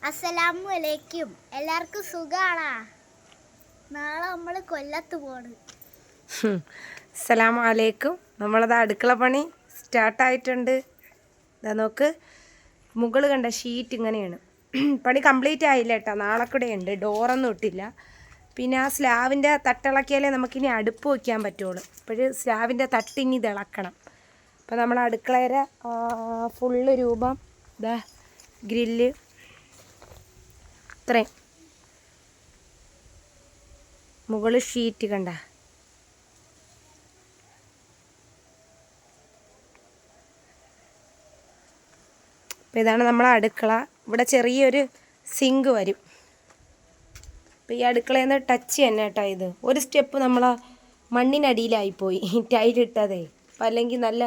അസ്സലാമു അലൈക്കും. എല്ലാവർക്കും സുഖാണോ? നാളെ നമ്മൾ കൊല്ലത്ത് പോണ്. അസ്സലാമു അലൈക്കും. നമ്മളത് അടുക്കള പണി സ്റ്റാർട്ടായിട്ടുണ്ട്. ഇതാ നോക്ക്, മുകൾ കണ്ട ഷീറ്റ് ഇങ്ങനെയാണ്. പണി കംപ്ലീറ്റ് ആയില്ല കേട്ടോ, നാളെ കൂടെ ഉണ്ട്. ഡോറൊന്നും ഇട്ടില്ല. പിന്നെ ആ സ്ലാവിൻ്റെ തട്ടിളക്കിയാലേ നമുക്കിനി അടുപ്പ് വയ്ക്കാൻ പറ്റുള്ളൂ. അപ്പോഴ് സ്ലാവിൻ്റെ തട്ടിനി ഇളക്കണം. അപ്പോൾ നമ്മൾ അടുക്കളയുടെ ഫുള്ള് രൂപം ഇതാ ഗ്രില്ല് ഇത്രയും മുകളിൽ ഷീറ്റ് കണ്ട. അപ്പോൾ ഇതാണ് നമ്മളെ അടുക്കള. ഇവിടെ ചെറിയൊരു സിങ്ക് വരും. അപ്പോൾ ഈ അടുക്കളയിൽ നിന്ന് ടച്ച് തന്നെ കേട്ടോ ഇത്. ഒരു സ്റ്റെപ്പ് നമ്മൾ മണ്ണിനടിയിലായിപ്പോയി ടൈലിട്ടതേ. അപ്പം അല്ലെങ്കിൽ നല്ല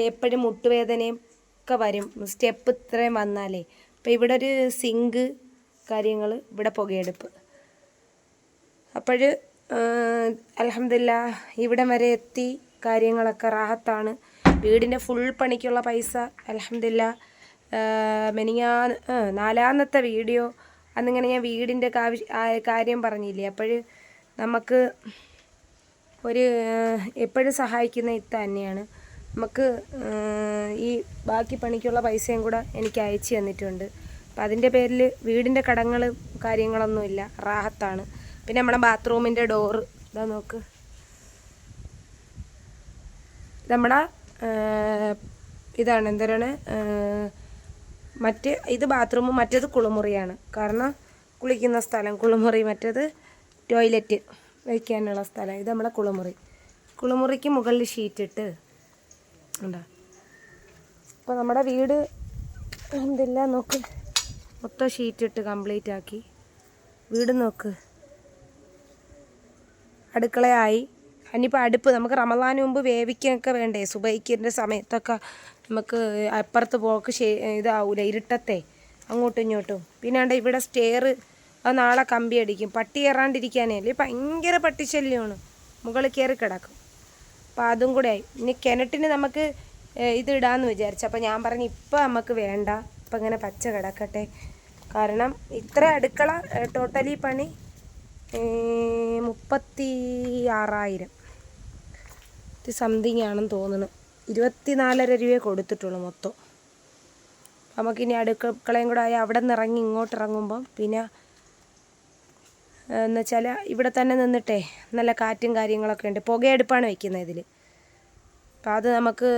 എപ്പോഴും മുട്ടുവേദനയും ഒക്കെ വരും സ്റ്റെപ്പ് ഇത്രയും വന്നാലേ. അപ്പോൾ ഇവിടെ ഒരു സിങ്ക് കാര്യങ്ങൾ, ഇവിടെ പുകയെടുപ്പ്. അപ്പോൾ അൽഹംദുലില്ലാഹ് ഇവിടം വരെ എത്തി. കാര്യങ്ങളൊക്കെ റാഹത്താണ്. വീടിൻ്റെ ഫുൾ പണിക്കുള്ള പൈസ അൽഹംദുലില്ലാഹ് നാലാമത്തെ വീഡിയോ അന്നിങ്ങനെ ഞാൻ വീടിൻ്റെ കാര്യം പറഞ്ഞില്ലേ. അപ്പോൾ നമുക്ക് ഒരു എപ്പോഴും സഹായിക്കുന്ന ഇത് തന്നെയാണ്. നമുക്ക് ഈ ബാക്കി പണിക്കുള്ള പൈസയും കൂടെ എനിക്ക് അയച്ചു തന്നിട്ടുണ്ട്. അപ്പം അതിൻ്റെ പേരിൽ വീടിൻ്റെ കടങ്ങൾ കാര്യങ്ങളൊന്നുമില്ല, റാഹത്താണ്. പിന്നെ നമ്മുടെ ബാത്റൂമിൻ്റെ ഡോറ് ഇതാ നോക്ക്, നമ്മുടെ ഇതാണ് എന്തരാണ് ഇത് ബാത്റൂമും മറ്റേത് കുളിമുറിയാണ്. കാരണം കുളിക്കുന്ന സ്ഥലം കുളിമുറി, മറ്റേത് ടോയ്ലറ്റ് വയ്ക്കാനുള്ള സ്ഥലം. ഇത് നമ്മളെ കുളിമുറിക്ക് മുകളിൽ ഷീറ്റിട്ട് ഉണ്ടോ. അപ്പോൾ നമ്മുടെ വീട് എന്തില്ല നോക്ക്, മൊത്തം ഷീറ്റിട്ട് കംപ്ലീറ്റ് ആക്കി. വീട് നോക്ക്, അടുക്കളയായി. ഇനിയിപ്പോൾ അടുപ്പ് നമുക്ക് റമദാന് മുമ്പ് വേവിക്കൊക്കെ വേണ്ടേ. സുബൈക്കിൻ്റെ സമയത്തൊക്കെ നമുക്ക് അപ്പുറത്ത് പോക്ക് ഇതാവൂല, ഇരുട്ടത്തെ അങ്ങോട്ടും ഇങ്ങോട്ടും. പിന്നെ ഇവിടെ സ്റ്റെയർ അത് നാളെ കമ്പി അടിക്കും. പട്ടി കയറാണ്ടിരിക്കാനേ അല്ലേ, ഭയങ്കര പട്ടിശല്യമാണ്. മുകളിൽ കയറി കിടക്കും. അപ്പോൾ അതും കൂടെ ആയി. ഇനി കിണറ്റിന് നമുക്ക് ഇതിടാമെന്ന് വിചാരിച്ചു. അപ്പോൾ ഞാൻ പറഞ്ഞു ഇപ്പം നമുക്ക് വേണ്ട, ഇപ്പം ഇങ്ങനെ പച്ച കിടക്കട്ടെ. കാരണം ഇത്ര അടുക്കള ടോട്ടലി പണി 36,000 സംതിങ് ആണെന്ന് തോന്നുന്നു. 24.5 രൂപയെ കൊടുത്തിട്ടുള്ളൂ മൊത്തം. നമുക്കിനി അടുക്കളയും കൂടെ ആയി അവിടെ നിന്ന് ഇറങ്ങി ഇങ്ങോട്ട് ഇറങ്ങുമ്പം പിന്നെ എന്നുവെച്ചാൽ ഇവിടെ തന്നെ നിന്നിട്ടേ നല്ല കാറ്റും കാര്യങ്ങളൊക്കെ ഉണ്ട്. പുകയെടുപ്പാണ് വയ്ക്കുന്നത് ഇതിൽ. അപ്പോൾ അത് നമുക്ക്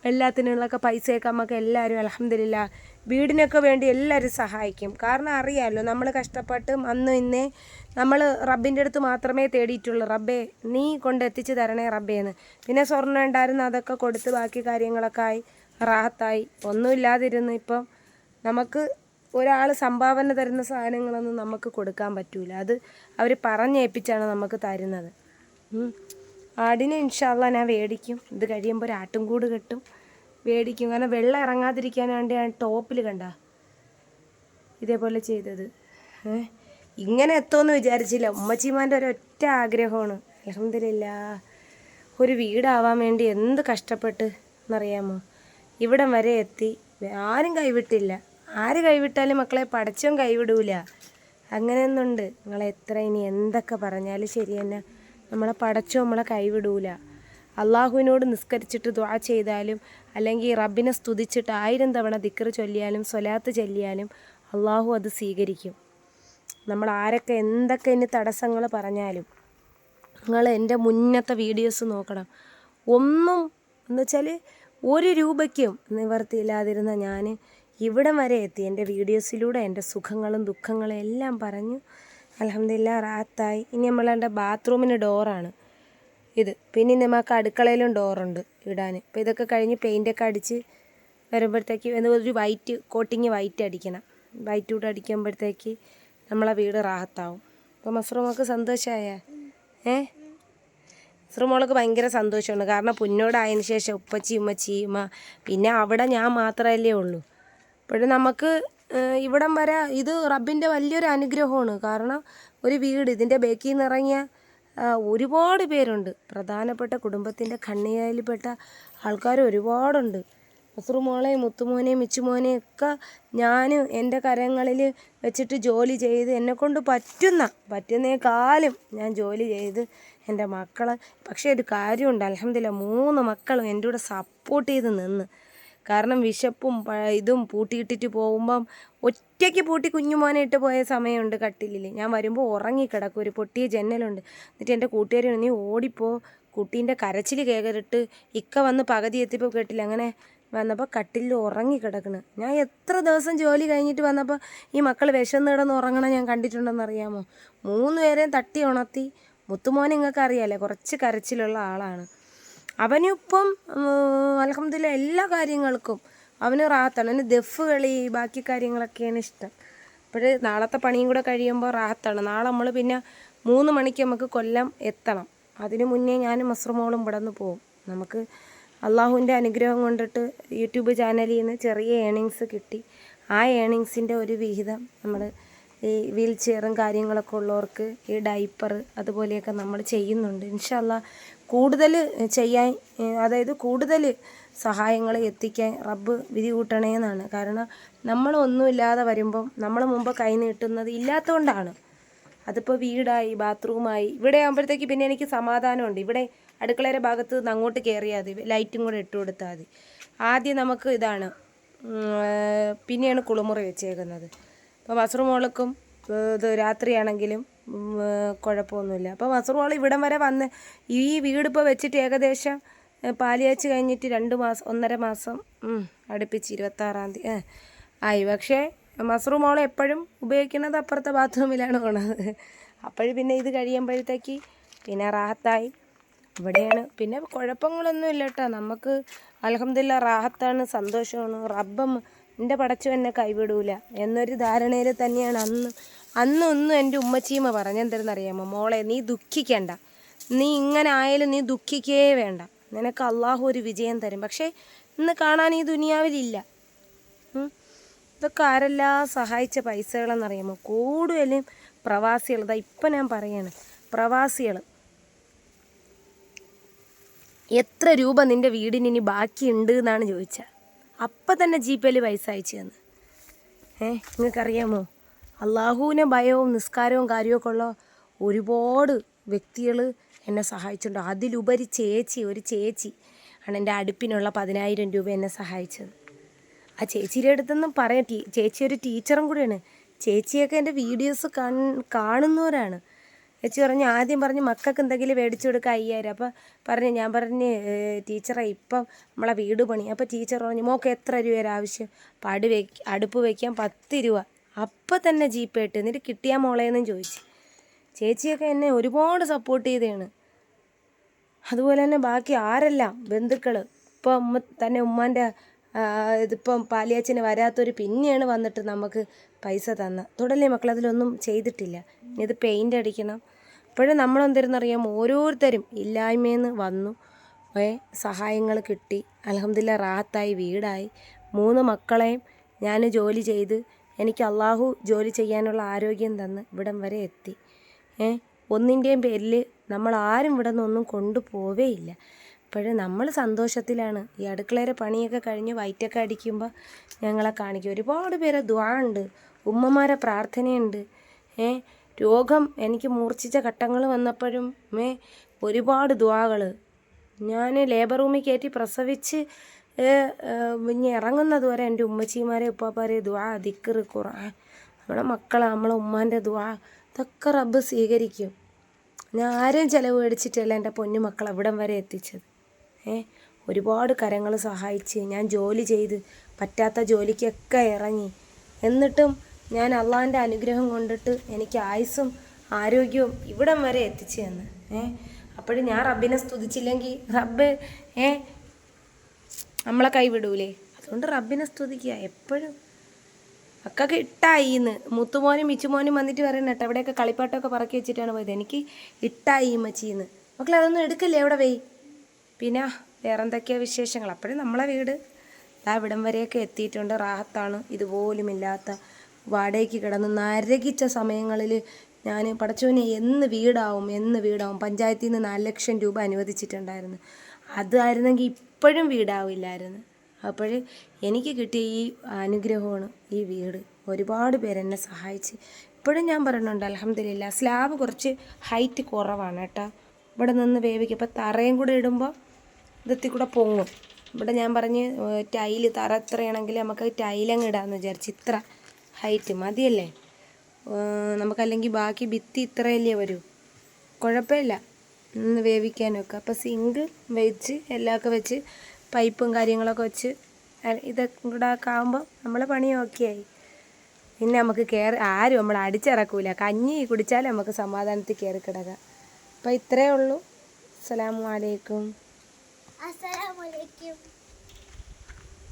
എല്ലാത്തിനുള്ളൊക്കെ പൈസയൊക്കെ നമുക്ക് എല്ലാവരും അൽഹംദുലില്ലാഹ് വീടിനൊക്കെ വേണ്ടി എല്ലാവരും സഹായിക്കും. കാരണം അറിയാമല്ലോ, നമ്മൾ കഷ്ടപ്പെട്ട് അന്ന് ഇന്നേ നമ്മൾ റബ്ബിൻ്റെ അടുത്ത് മാത്രമേ തേടിയിട്ടുള്ളൂ. റബ്ബേ നീ കൊണ്ടെത്തിച്ച് തരണേ റബ്ബേന്ന്. പിന്നെ സ്വർണ്ണം ഉണ്ടായിരുന്നു, അതൊക്കെ കൊടുത്ത് ബാക്കി കാര്യങ്ങളൊക്കെ ആയി റാഹത്തായി. ഒന്നുമില്ലാതിരുന്ന് ഇപ്പം നമുക്ക് ഒരാൾ സംഭാവന തരുന്ന സാധനങ്ങളൊന്നും നമുക്ക് കൊടുക്കാൻ പറ്റൂല. അത് അവർ പറഞ്ഞേൽപ്പിച്ചാണ് നമുക്ക് തരുന്നത്. ആടിനെ ഇൻഷാ അല്ലാഹ് ഞാൻ മേടിക്കും. ഇത് കഴിയുമ്പോൾ ഒരു ആട്ടും കൂട് കെട്ടും, മേടിക്കും. കാരണം വെള്ളം ഇറങ്ങാതിരിക്കാനാണ്ട് ഞാൻ ടോപ്പിൽ കണ്ട ഇതേപോലെ ചെയ്തത്. ഇങ്ങനെ എത്തുമെന്ന് വിചാരിച്ചില്ല. ഉമ്മച്ചിമാൻ്റെ ഒരൊറ്റ ആഗ്രഹമാണ്. അൽഹംദുലില്ലാഹ് ഒരു വീടാവാൻ വേണ്ടി എന്ത് കഷ്ടപ്പെട്ട് എന്നറിയാമോ. ഇവിടം വരെ എത്തി. ആരും കൈവിട്ടില്ല. ആര് കൈവിട്ടാലും മക്കളെ പടച്ചോൻ കൈവിടൂല. അങ്ങനെയൊന്നുണ്ട്. നിങ്ങളെ എത്ര ഇനി എന്തൊക്കെ പറഞ്ഞാലും ശരി തന്നെ, നമ്മളെ പടച്ചോ നമ്മളെ കൈവിടൂല. അള്ളാഹുവിനോട് നിസ്കരിച്ചിട്ട് ദുആ ചെയ്താലും അല്ലെങ്കിൽ റബ്ബിനെ സ്തുതിച്ചിട്ട് 1000 തവണ ദിക്ർ ചൊല്ലിയാലും സ്വലാത്ത് ചൊല്ലിയാലും അള്ളാഹു അത് സ്വീകരിക്കും. നമ്മൾ ആരൊക്കെ എന്തൊക്കെ ഇനി തടസ്സങ്ങൾ പറഞ്ഞാലും. നിങ്ങൾ എൻ്റെ മുന്നത്തെ വീഡിയോസ് നോക്കണം. ഒന്നും എന്നുവെച്ചാൽ 1 രൂപയ്ക്കും നിവർത്തിയില്ലാതിരുന്ന ഞാൻ ഇവിടം വരെ എത്തി. എൻ്റെ വീഡിയോസിലൂടെ എൻ്റെ സുഖങ്ങളും ദുഃഖങ്ങളും എല്ലാം പറഞ്ഞു അൽഹംദുലില്ലാഹ് റാഹത്തായി. ഇനി നമ്മളുടെ ബാത്റൂമിന് ഡോറാണ് ഇത്. പിന്നെ നമുക്ക് അടുക്കളയിലും ഡോറുണ്ട് ഇടാൻ. അപ്പോൾ ഇതൊക്കെ കഴിഞ്ഞ് പെയിൻ്റൊക്കെ അടിച്ച് വരുമ്പോഴത്തേക്ക് ഒരു വൈറ്റ് കോട്ടിങ് വൈറ്റ് അടിക്കണം. വൈറ്റ് കൂടെ അടിക്കുമ്പോഴത്തേക്ക് നമ്മളെ വീട് റാഹത്താവും. അപ്പോൾ മസ്റൂമൊക്കെ സന്തോഷമായ മസ്റൂമോൾക്ക് ഭയങ്കര സന്തോഷമാണ്. കാരണം പുന്നോടായതിന് ശേഷം ഉപ്പച്ചി പിന്നെ അവിടെ ഞാൻ മാത്രമല്ലേ ഉള്ളൂ. അപ്പോഴും നമുക്ക് ഇവിടം വരെ ഇത് റബ്ബിൻ്റെ വലിയൊരു അനുഗ്രഹമാണ്. കാരണം ഒരു വീട് ഇതിൻ്റെ ബേക്കിൽ നിന്ന് ഇറങ്ങിയ ഒരുപാട് പേരുണ്ട്. പ്രധാനപ്പെട്ട കുടുംബത്തിൻ്റെ കണ്ണിയായിൽപ്പെട്ട ആൾക്കാർ ഒരുപാടുണ്ട്. മസ്റുമോളെയും മുത്തുമോനെയും മിച്ചുമോനെയും ഒക്കെ ഞാൻ എൻ്റെ കരങ്ങളിൽ വെച്ചിട്ട് ജോലി ചെയ്ത് എന്നെക്കൊണ്ട് പറ്റുന്നേക്കാളും ഞാൻ ജോലി ചെയ്ത് എൻ്റെ മക്കളെ. പക്ഷേ ഒരു കാര്യമുണ്ട്, അൽഹംദുലില്ലാ 3 മക്കളും എൻ്റെ കൂടെ സപ്പോർട്ട് ചെയ്ത് നിന്ന്. കാരണം വിശപ്പും ഇതും പൂട്ടിയിട്ടിട്ട് പോകുമ്പം ഒറ്റയ്ക്ക് പൂട്ടി കുഞ്ഞുമോനെ ഇട്ട് പോയ സമയമുണ്ട് കട്ടിലിൽ. ഞാൻ വരുമ്പോൾ ഉറങ്ങിക്കിടക്കും, ഒരു പൊട്ടിയ ജന്നലുണ്ട്. എന്നിട്ട് എൻ്റെ കൂട്ടുകാരി നീ ഓടിപ്പോ, കുട്ടീൻ്റെ കരച്ചിൽ കേൾക്കരുട്ട്. ഇക്ക വന്ന് പകുതി എത്തിയപ്പോൾ കേട്ടില്ല. അങ്ങനെ വന്നപ്പോൾ കട്ടിലിൽ ഉറങ്ങിക്കിടക്കണ്. ഞാൻ എത്ര ദിവസം ജോലി കഴിഞ്ഞിട്ട് വന്നപ്പോൾ ഈ മക്കൾ വിശന്ന് കിടന്ന് ഉറങ്ങണം ഞാൻ കണ്ടിട്ടുണ്ടെന്ന് അറിയാമോ? 3 പേരെയും തട്ടി ഉണർത്തി. മുത്തുമോനെ നിങ്ങൾക്ക് അറിയാമല്ലേ, കുറച്ച് കരച്ചിലുള്ള ആളാണ്. അവനിപ്പം അൽഹംദുലില്ലാ എല്ലാ കാര്യങ്ങൾക്കും അവന് റാഹത്താണ്. അവന് ദഫ് കളി ബാക്കി കാര്യങ്ങളൊക്കെയാണ് ഇഷ്ടം. അപ്പോൾ നാളത്തെ പണിയും കൂടെ കഴിയുമ്പോൾ റാഹത്താണ്. നാളെ നമ്മൾ പിന്നെ 3 മണിക്ക് നമുക്ക് കൊല്ലം എത്തണം. അതിനു മുന്നേ ഞാനും മസ്റുമോളും ഇവിടെ നിന്ന് പോകും. നമുക്ക് അള്ളാഹുവിൻ്റെ അനുഗ്രഹം കൊണ്ടിട്ട് യൂട്യൂബ് ചാനലിൽ നിന്ന് ചെറിയ ഏണിങ്സ് കിട്ടി. ആ ഏണിങ്സിൻ്റെ ഒരു വിഹിതം നമ്മൾ ഈ വീൽ ചെയറും കാര്യങ്ങളൊക്കെ ഉള്ളവർക്ക് ഈ ഡൈപ്പർ അതുപോലെയൊക്കെ നമ്മൾ ചെയ്യുന്നുണ്ട്. ഇൻഷാ അല്ലാഹ് കൂടുതൽ ചെയ്യാൻ, അതായത് കൂടുതൽ സഹായങ്ങൾ എത്തിക്കാൻ റബ്ബ് വിധി കൂട്ടണേന്നാണ്. കാരണം നമ്മളൊന്നുമില്ലാതെ വരുമ്പം നമ്മൾ മുമ്പ് കൈ നീട്ടുന്നത് ഇല്ലാത്തതുകൊണ്ടാണ്. അതിപ്പോൾ വീടായി ബാത്റൂമായി ഇവിടെ ആകുമ്പോഴത്തേക്ക് പിന്നെ എനിക്ക് സമാധാനമുണ്ട്. ഇവിടെ അടുക്കളയുടെ ഭാഗത്ത് നിന്ന് അങ്ങോട്ട് കയറിയാൽ മതി, ലൈറ്റും കൂടെ ഇട്ട് കൊടുത്താൽ മതി. ആദ്യം നമുക്ക് ഇതാണ്, പിന്നെയാണ് കുളിമുറി വെച്ചേക്കുന്നത്. അപ്പോൾ മസ്റുമോൾക്കും ഇത് രാത്രിയാണെങ്കിലും കുഴപ്പമൊന്നുമില്ല. അപ്പോൾ മസ്റുമോൾ ഇവിടം വരെ വന്ന് ഈ വീടിപ്പോൾ വെച്ചിട്ട് ഏകദേശം പാലിയാച്ച് കഴിഞ്ഞിട്ട് 2 മാസം 1.5 മാസം അടുപ്പിച്ച് 26-ാം തീയതി ആയി. പക്ഷേ മസ്റുമോൾ എപ്പോഴും ഉപയോഗിക്കുന്നത് അപ്പുറത്തെ ബാത്റൂമിലാണ് പോണത്. അപ്പോഴും പിന്നെ ഇത് കഴിയുമ്പോഴത്തേക്ക് പിന്നെ റാഹത്തായി. ഇവിടെയാണ് പിന്നെ കുഴപ്പങ്ങളൊന്നും ഇല്ല കേട്ടോ. നമുക്ക് അൽഹംദുലില്ലാ റാഹത്താണ്, സന്തോഷമാണ്. റബ്ബം എൻ്റെ പടച്ചു എന്നെ കൈവിടൂല എന്നൊരു ധാരണയിൽ തന്നെയാണ് അന്നൊന്നും എൻ്റെ ഉമ്മച്ചീമ പറഞ്ഞെന്തെന്നറിയാമോ? മോളെ നീ ദുഃഖിക്കേണ്ട, നീ ഇങ്ങനെ ആയാലും നീ ദുഃഖിക്കേ വേണ്ട, നിനക്ക് അള്ളാഹു ഒരു വിജയം തരും. പക്ഷേ ഇന്ന് കാണാൻ ഈ ദുനിയാവിലില്ല. ഇതൊക്കെ ആരെല്ലാം സഹായിച്ച പൈസകളെന്നറിയാമോ? കൂടുതലും പ്രവാസികൾ. ഇതാ ഇപ്പം ഞാൻ പറയാണ്, പ്രവാസികൾ എത്ര രൂപ നിൻ്റെ വീടിന് ഇനി ബാക്കിയുണ്ട് എന്നാണ് ചോദിച്ചത്. അപ്പം തന്നെ ജിപേയിൽ പൈസ അയച്ചു തന്നു. നിങ്ങൾക്കറിയാമോ? അള്ളാഹുവിനെ ഭയവും നിസ്കാരവും കാര്യമൊക്കെ ഉള്ള ഒരുപാട് വ്യക്തികൾ എന്നെ സഹായിച്ചിട്ടുണ്ട്. അതിലുപരി ഒരു ചേച്ചി ആണ് എൻ്റെ അടുപ്പിനുള്ള 10,000 രൂപ എന്നെ സഹായിച്ചത്. ആ ചേച്ചിയുടെ അടുത്തൊന്നും പറയാം, ചേച്ചി ഒരു ടീച്ചറും കൂടിയാണ്. ചേച്ചിയൊക്കെ എൻ്റെ വീഡിയോസ് കാണുന്നവരാണ്. ചേച്ചി ആദ്യം പറഞ്ഞ് മക്കൾക്ക് എന്തെങ്കിലും മേടിച്ചു കൊടുക്കുക 5,000. അപ്പോൾ ഞാൻ പറഞ്ഞ് ടീച്ചറെ ഇപ്പം നമ്മളെ വീട് പണി. അപ്പോൾ ടീച്ചർ പറഞ്ഞു മോക്ക് എത്ര രൂപയുടെ ആവശ്യം? അപ്പോൾ അടുപ്പ് വയ്ക്കാൻ 10 രൂപ. അപ്പം തന്നെ ജിപേ ഇട്ട് എന്നിട്ട് കിട്ടിയാ മോളേന്നും ചോദിച്ചു. ചേച്ചിയൊക്കെ എന്നെ ഒരുപാട് സപ്പോർട്ട് ചെയ്തതാണ്. അതുപോലെ തന്നെ ബാക്കി ആരെല്ലാം ബന്ധുക്കൾ ഇപ്പം ഉമ്മാൻ്റെ ഇതിപ്പം പാലിയാച്ചിന് വരാത്തൊരു പിന്നെയാണ് വന്നിട്ട് നമുക്ക് പൈസ തന്ന. തുടല്ലേ മക്കൾ അതിലൊന്നും ചെയ്തിട്ടില്ല. ഇത് പെയിൻ്റ് അടിക്കണം. അപ്പോഴും നമ്മളെന്തിരുന്നറിയാം, ഓരോരുത്തരും ഇല്ലായ്മയെന്ന് വന്നു, സഹായങ്ങൾ കിട്ടി. അൽഹംദുലില്ലാ റാഹത്തായി, വീടായി. 3 മക്കളെയും ഞാൻ ജോലി ചെയ്ത് എനിക്ക് അള്ളാഹു ജോലി ചെയ്യാനുള്ള ആരോഗ്യം തന്ന് ഇവിടം വരെ എത്തി. ഒന്നിൻ്റെയും പേരിൽ നമ്മൾ ആരും ഇവിടെ നിന്നൊന്നും കൊണ്ടുപോവേയില്ല. അപ്പോഴും നമ്മൾ സന്തോഷത്തിലാണ്. ഈ അടുക്കളയുടെ പണിയൊക്കെ കഴിഞ്ഞ് വയറ്റൊക്കെ അടിക്കുമ്പോൾ ഞങ്ങളെ കാണിക്കും. ഒരുപാട് പേരെ ദുആ ഉണ്ട്, ഉമ്മമാരെ പ്രാർത്ഥനയുണ്ട്. രോഗം എനിക്ക് മൂർച്ഛിച്ച ഘട്ടങ്ങൾ വന്നപ്പോഴും ഒരുപാട് ദുആകൾ. ഞാൻ ലേബർ റൂമിൽ കയറ്റി പ്രസവിച്ച് ഇനി ഇറങ്ങുന്നത് വരെ എൻ്റെ ഉമ്മച്ചിമാരെ ഉപ്പാപ്പാരെ ദുആ, ദിക്ർ, ഖുർആൻ, നമ്മളെ മക്കളെ നമ്മളെ ഉമ്മാൻ്റെ ദുആ ഇതൊക്കെ റബ്ബ് സ്വീകരിക്കും. ഞാൻ ആരെയും ചിലവ് മേടിച്ചിട്ടല്ല എൻ്റെ പൊന്നു മക്കളെ ഇവിടം വരെ എത്തിച്ചത്. ഒരുപാട് കരങ്ങൾ സഹായിച്ച് ഞാൻ ജോലി ചെയ്ത് പറ്റാത്ത ജോലിക്കൊക്കെ ഇറങ്ങി. എന്നിട്ടും ഞാൻ അള്ളാഹിൻ്റെ അനുഗ്രഹം കൊണ്ടിട്ട് എനിക്ക് ആയുസ്സും ആരോഗ്യവും ഇവിടം വരെ എത്തിച്ചു തന്ന്. അപ്പോഴും ഞാൻ റബ്ബിനെ സ്തുതിച്ചില്ലെങ്കിൽ റബ്ബ് നമ്മളെ കൈവിടൂലേ? അതുകൊണ്ട് റബ്ബിനെ സ്തുതിക്കുക എപ്പോഴും. അക്കൊക്കെ ഇട്ടായിന്ന് മുത്തുമോനും മിച്ചുമോനും വന്നിട്ട് പറയണ കേട്ടോ, അവിടെയൊക്കെ കളിപ്പാട്ടമൊക്കെ പറക്കി വെച്ചിട്ടാണ് പോയത്. എനിക്ക് ഇട്ടായി മച്ചിന്ന്. മക്കളെ അതൊന്നും എടുക്കില്ലേ അവിടെ പോയി. പിന്നെ വേറെ എന്തൊക്കെയാണ് വിശേഷങ്ങൾ? അപ്പോഴും നമ്മളെ വീട് ഇവിടം വരെയൊക്കെ എത്തിയിട്ടുണ്ട്. റാഹത്താണ്. ഇതുപോലുമില്ലാത്ത വാടകയ്ക്ക് കിടന്ന് നരകിച്ച സമയങ്ങളിൽ ഞാൻ പടച്ചോനെ എന്ന് വീടാവും പഞ്ചായത്തിൽ നിന്ന് 4 ലക്ഷം രൂപ അനുവദിച്ചിട്ടുണ്ടായിരുന്നു. അതായിരുന്നെങ്കിൽ ഇപ്പോഴും വീടാവില്ലായിരുന്നു. അപ്പോൾ എനിക്ക് കിട്ടിയ ഈ അനുഗ്രഹമാണ് ഈ വീട്. ഒരുപാട് പേരെന്നെ സഹായിച്ച്. ഇപ്പോഴും ഞാൻ പറയുന്നുണ്ട് അൽഹംദുലില്ലാ. സ്ലാബ് കുറച്ച് ഹൈറ്റ് കുറവാണ് കേട്ടോ. ഇവിടെ നിന്ന് വേവിക്കും. അപ്പോൾ തറയും കൂടെ ഇടുമ്പോൾ ഇതെത്തി കൂടെ പൊങ്ങും. ഇവിടെ ഞാൻ പറഞ്ഞ് ടൈല് തറ എത്രയാണെങ്കിൽ നമുക്ക് ടൈലങ്ങ് ഇടാമെന്ന് വിചാരിച്ച്. ഇത്ര ഹൈറ്റ് മതിയല്ലേ നമുക്കല്ലെങ്കിൽ ബാക്കി ഭിത്തി ഇത്രയല്ലേ വരൂ. കുഴപ്പമില്ല നിന്ന് വേവിക്കാനൊക്കെ. അപ്പോൾ സിങ്ക് വെച്ച് എല്ലാമൊക്കെ വെച്ച് പൈപ്പും കാര്യങ്ങളൊക്കെ വെച്ച് ഇതൊക്കെ കൂടെ ഒക്കെ ആകുമ്പോൾ നമ്മളെ പണി ഓക്കെ ആയി. പിന്നെ നമുക്ക് ആരും നമ്മൾ അടിച്ചിറക്കൂല. കഞ്ഞി കുടിച്ചാൽ നമുക്ക് സമാധാനത്തിൽ കയറി കിടക്കാം. അപ്പോൾ ഇത്രയേ ഉള്ളൂ. അസ്സലാമു അലൈക്കും. അസ്സലാമു അലൈക്കും.